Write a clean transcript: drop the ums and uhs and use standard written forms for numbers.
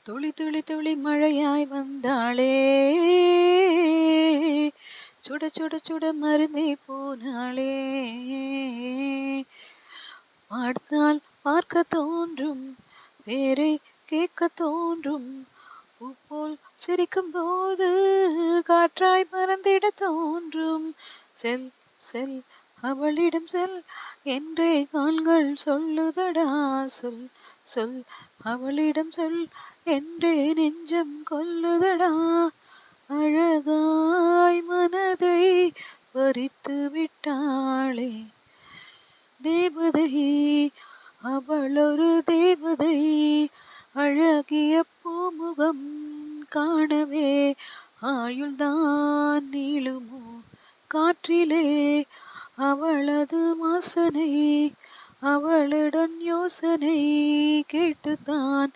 துளி துளி துளி மழையாய் வந்தாளே, சுட சுட சுட மருந்தி போனாளே. பார்த்தால் பார்க்க தோன்றும், பேரை கேட்க தோன்றும், பூ போல் சிரிக்கும் போது காற்றாய் பறந்திட தோன்றும். செல் செல் அவளிடம் செல் என்றே கால்கள் சொல்லுதடா. சொல் சொல் அவளிடம் சொல் என்றே நெஞ்சம் கொல்லுதடா. அழகாய் மனதை பறித்து விட்டாளே தேவதை, அவளொரு தேவதை. அழகிய பூமுகம் காணவே ஆயுள்தான் நீளுமோ காற்றிலே. அவளது வாசனை, அவளுடன் யோசனை கேட்டுத்தான்